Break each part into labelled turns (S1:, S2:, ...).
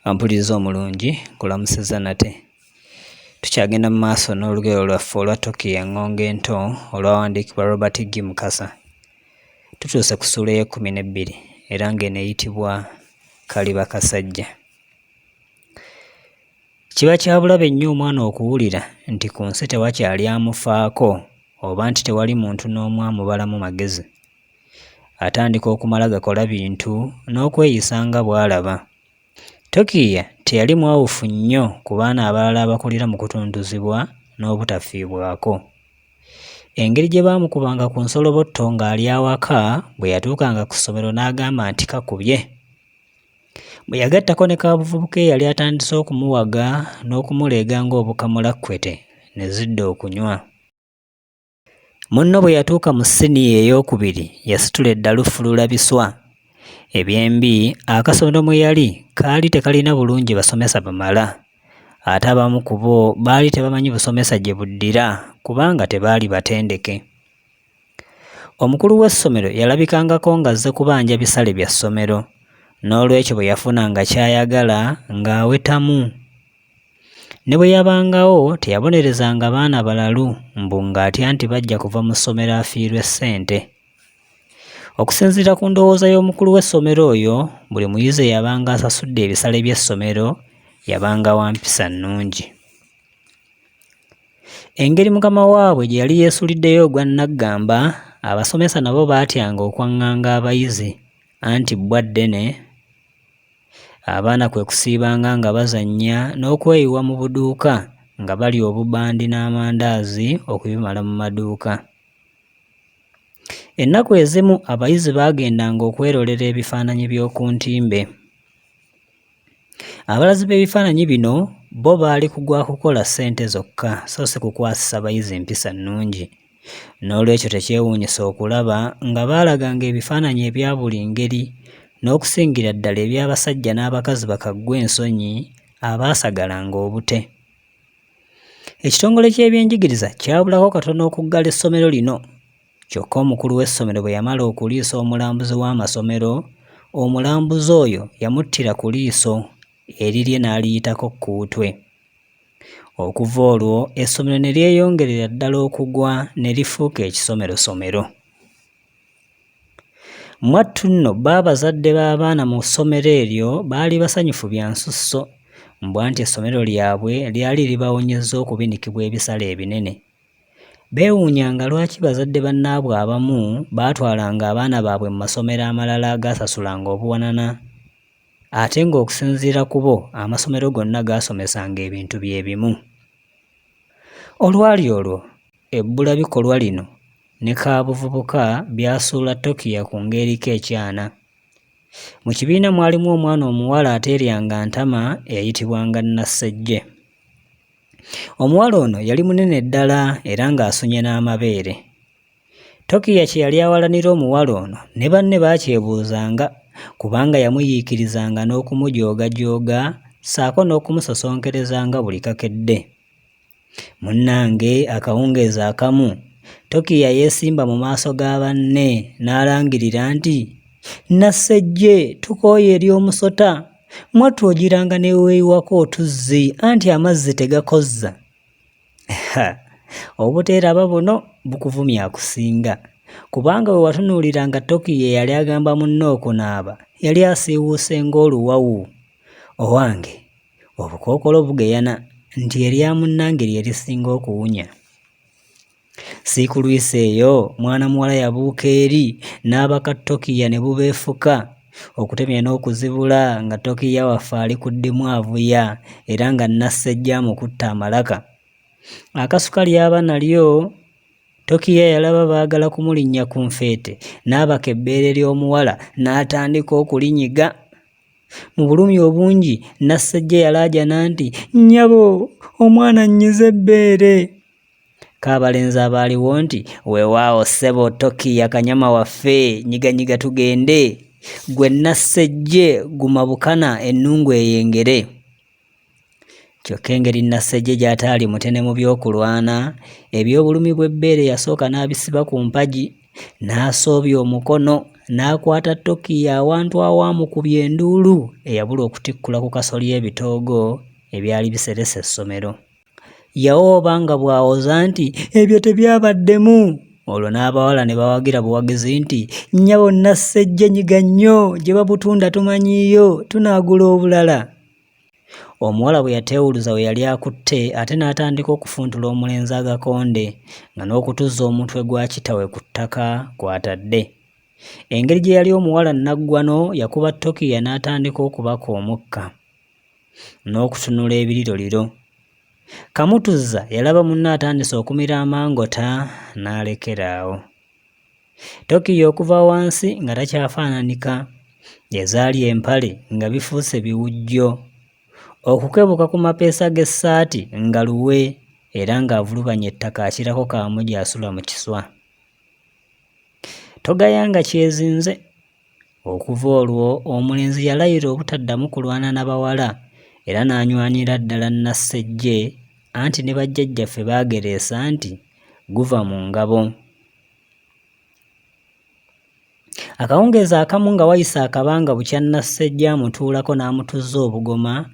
S1: Ampuliriza omulungi nkulamusizza nate. Tukyagenda mu maaso n'olugero lwaffe olwa Tokiiya NGONGE ento olwawandiikibwa Robert G. MUKASA. Tutuuse ku ssuula ey'e12 era ng'eno eyitibwa Kaliba Kasajja. Kiba kya bulabe nnyo omwana okuwulira nti ku nsi tewakyali amufaako oba nti tewali muntu n'omu amubalamu magezi. Atandika okumala gakola bintu n'okweyisa nga bw'alaba. Tokiiya teyali mwawufu nnyo ku baana abalala abakulira mu kutunduzibwa n'obutafiibwako. Engeri gye baamukubanga ku nsolobotto ng'ali awaka bwe yatuukanga ku ssomero n'agamba nti kakubye. Bwe yagattako ne kaabuvubuka eyali atandise okumuwaga n'okumuleega ng'obukamulakwete ne zidda okunywa. Munno bwe yatuuka mu siniya ey'okubiri yasitula eddalu ffulula biswa. Ebyembi akasomero mwe yali kaali tekalina bulungi basomesa bamala, ate abamu ku bo baali tebamanyi busomesa gye buddira kubanga tebaali batendeke. Omukulu w'essomero yalabikangako ng'azze kubanja bisale bya ssomero, n'olwekyo bwe yafunanga ky'ayagala ng'awetamu. Ne bwe yabangawo teyabonerezanga baana balalu mbu ng'atya nti bajja kuva mu ssomero afiirwe ssente. Okusinziira ku ndowooza y'omukulu w'essomero oyo, buli muyizi eyabanga asasudde ebisale by'essomero yabanga wa mpisa nnungi. Engeri mukama waabwe gye yali yeesuliddeyo ogwa nnaggamba, abasomesa nabo baatyanga okwaŋŋanga abayizi, anti bbwa ddene. Abaana kwe kusiibanga nga bazannya n'okweyiwa mu buduuka nga balya obubandi n'amandaazi okubimala mu maduuka. Ennaku ezimu abayizi baagendanga okwerolera ebifaananyi by'oku ntimbe. Abalazi b'ebifaananyi bino bo baali kugwa kukola ssente zokka so si kukwasisa bayizi mpisa nnungi, n'olwekyo tekyewuunyisa okulaba nga baalaganga ebifaananyi ebya buli ngeri n'okusingira ddala eby'abasajja n'abakazi bakaggwa ensonyi abaasagalanga obute. Ekitongole ky'ebyenjigiriza kyabulako katono okuggala essomero lino, kyokka omukulu w'essomero bwe yamala okuliisa omulambuzi w'amasomero, omulambuzi oyo yamuttira ku liiso erirye n'aliyitako kkuutwe. Okuva olwo essomero ne lyeyongerera ddala okugwa ne lifuuka ekisomerosomero. Mwattu nno baabazadde b'abaana mu ssomero eryo baali basanyufu bya nsusso mbwa nti essomero lyabwe lyali libawonyezza okubinikibwa ebisale ebinene. Beewuunyanga lwaki bazadde bannaabwe abamu baatwalanga abaana baabwe mu masomero amalala agaasasulanga obuwanana, ate ng'okusinziira ku bo amasomero gonna gaasomesanga ebintu bye bimu. Olwali olwo ebbula bikolwa lino ne kaabuvubuka byasuula Tokiiya ku ngeeriko ekyana. Mu kibiina mwalimu omwana omuwala ateeryanga ntama eyayitibwanga Nassejje. Omuwala ono yali munene ddala era ng'asunye n'amabeere. Tokiiya kye yali awalanira omuwala ono ne banne baakyebuuzanga kubanga yamuyiikirizanga n'okumujoogajooga ssaako n'okumusosonkerezanga buli kakedde. Munnange akawungeezi akamu Tokiiya yeesimba mu maaso ga banne n'alangirira nti, "Nassejje tukooye eri omusota, mwattu ogiranga n'eweeyiwako otuzzi anti amazzi tegakozza." Obuteeraba buno bukuvumya akusinga, kubanga we watunuuliranga Tokiiya yali agamba munne okunaaba yali asiiwuuse ng'oluwawu. Owange obukookolo bugeyana nti erya munnange lye lisinga okuwunya. Siikulwisa eyo mwana muwala yabuuka eri n'abaka Tokiiya ne bubeefuka, okutemya n'okuzibula nga Tokiiya waffe ali ku ddimu avuya era nga Nassejje amukutta amalaka. Akasuka lyaba nalyo Tokiiya yalaba baagala kumulinnya ku nfeete n'abaka ebbeere ly'omuwala n'atandika okulinyiga. Mu bulumi obungi Nassejje yalaajana nti, "Nnyabo, omwana nnyiza ebbeere." Kaabalenzi abaaliwo nti, "Weewaawo ssebo Tokiiya kanyama waffe, nyiganyiga tugende. Gwe Nassejje guma bukana ennungu eyengere." Kyokka engeri Nassejje gy'ataali mutene mu by'okulwana, eby'obulumi bw'ebbeere yasooka n'abisiba ku mpagi, n'asoobya omukono n'akwata Tokiiya awantu awaamukubya enduulu eyabula okutikkula ku kasolya ebitoogo ebyali biseresa essomero. Yawooba nga bw'awoza nti ebyo tebyabaddemu. Olwo n'abawala ne bawagira buwagizi nti nnya bonna ssejjenyiga nnyo gye babutunda tumanyiiyo tunaagula obulala. Omuwala bwe yateewuluza we yali akutte ate n'atandika okufuntula omulenzi agakonde nga n'okutuzza omutwe gwa kitawe ku ttaka kw'atadde. Engeri gye yali omuwala naggwano yakuba Tokiiya n'atandika okubaka omukka n'okutunula ebiriroliro. Kamutuzza yalaba munne atandise okumira amangota n'alekeraawo. Tokiiya okuva wansi nga takyafaananika, ezaali empale nga bifuuse biwujjo, okukebuka ku mapeesa g'essaati nga luwe era ng'avulubanya ettaka akirako kaamugye asula mu kiswa. Togayanga kyezinze. Okuva olwo omulenzi yalayira obutaddamu kulwana n'abawala era n'anywanira ddala Nassejje anti ne bajjajjaffe baagereesa nti guva mu ngabo. Akawungeezi akamu nga wayise akabanga bukya Nassejje amutuulako n'amutuzza obugoma,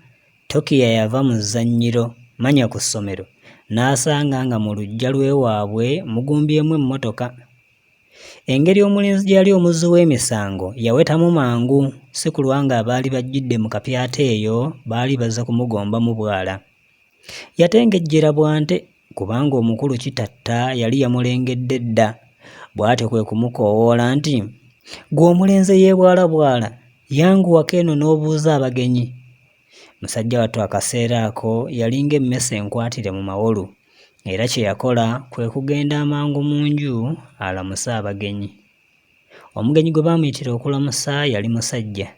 S1: Tokiiya yava mu zzannyiro manya ku ssomero n'asanga nga mu luggya lw'ewaabwe mugumbyemu emmotoka. Engeri omulenzi gy'ali omuzzi w'emisango yawetamu mangu, si kulwa ng'abaali bajjidde mu kapyata eyo baali bazze kumugomba mu bwala. Yatengejjera bwante kubanga omukulu Kitatta yali yamulengedde dda, bw'atyo kwe kumukoowoola nti gwe omulenzi yeebwalabwala, yanguwako eno n'obuuza abagenyi. Musajja wattu akaseera ako yalinga emmese enkwatire mu mawolu, era kye yakola kwe kugenda amangu mu nju alamuse abagenyi. Omugenyi gwe baamuyitira okulamusa yali musajja.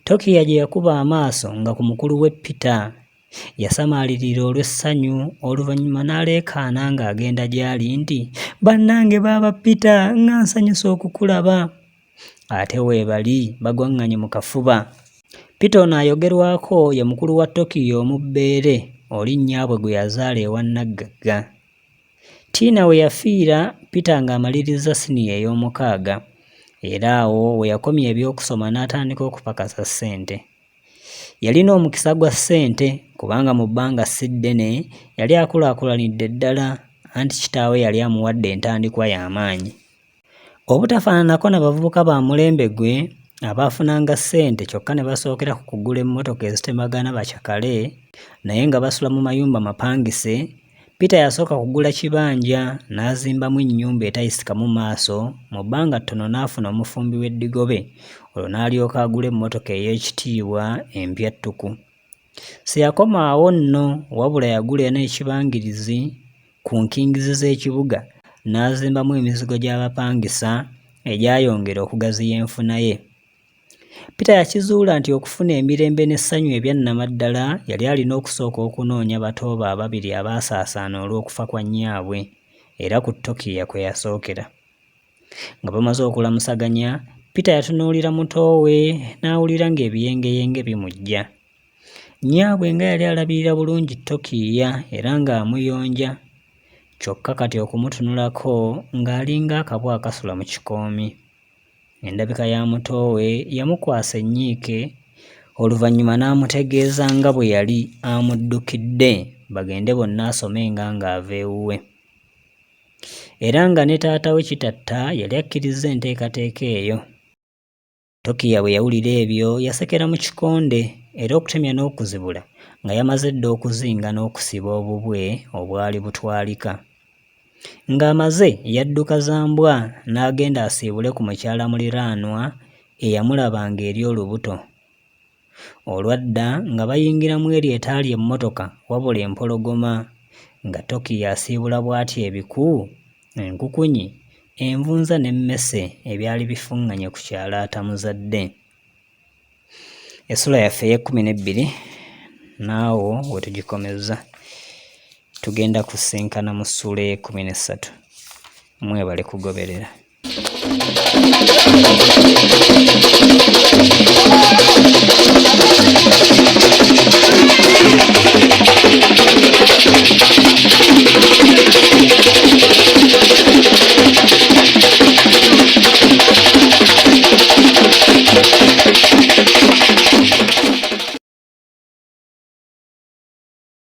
S1: Tokiiya gye yakuba amaaso nga ku mukulu we Peter, yasamaalirira olw'essanyu, oluvannyuma n'aleekaana ng'agenda gy'ali nti bannange baaba Peter, nga nsanyuse okukulaba. Ate weebali bagwaŋŋanye mu kafuba. Peter ono ayogerwako ye mukulu wa Tokiiya omubbeere oli nnyabwe gwe yazaala ewa Naggagga. Tina we yafiira Peter ng'amaliriza siniya ey'omukaaga, era awo we yakomya ebyokusoma n'atandika okupakasa ssente. Yalina omukisa gwa ssente kubanga mu bbanga si ddene yali akulaakulanidde ddala, anti kitaawe yali amuwadde entandikwa y'amaanyi. Obutafaananako n'abavubuka ba mulembe gwe abaafunanga ssente kyokka ne basookera ku kugula emmotoka ezitemagana bakyakale naye nga basula mu mayumba mapangise, Peter yasooka kugula kibanja n'azimbamu ennyumba etayisikamu maaso, mu bbanga ttono n'afuna omufumbi w'eddigobe, olwo n'alyoka agula emmotoka ey'ekitiibwa empya ttuku. Siyakoma awo nno wabula yagula n'ekibangirizi ku nkingizi z'ekibuga n'azimbamu emizigo gy'abapangisa egyayongera okugaziya enfuna ye. Peter yakizuula nti okufuna emirembe n'essanyu ebya nnamaddala yali alina okusooka okunoonya bato be ababiri abaasaasaana olw'okufa kwa nnyaabwe, era ku Tokiiya kwe yasookera. Nga bamaze okulamusaganya, Peter yatunuulira muto we n'awulira ng'ebiyengeyenge bimujja. Nnyaabwe nga yali alabirira bulungi Tokiiya era ng'amuyonja, kyokka kati okumutunulako ng'alinga akabwa akasula mu kikoomi. Endabika ya muto we yamukwasa ennyiike, oluvannyuma n'amutegeeza nga bwe yali amuddukidde bagende bonna asomenga ng'ava ewuwe. Era nga ne taata we Kitatta yali akkiriza enteekateeka eyo. Tokiiya bwe yawulira ebyo yasekera mu kikonde, era okutemya n'okuzibula nga yamaze dda okuzinga n'okusiba obubwe obwali butwalika. Ng'amaze yadduka zambwa n'agenda asiibule ku mukyala muliraanwa eyamulabanga eri olubuto. Olwadda nga bayingira mu eri etaali emmotoka wabula empologoma, nga Tokiiya asiibula bw'atyo ebiku, enkukunyi, envunza n'emmese ebyali bifuŋŋanye ku kyala atamuzadde. Essuula yaffe ey'ekkumi naawo we tugikomeza. Tugenda kusinkana mu ssuula ey'ekkumi. Mwebale kugoberera.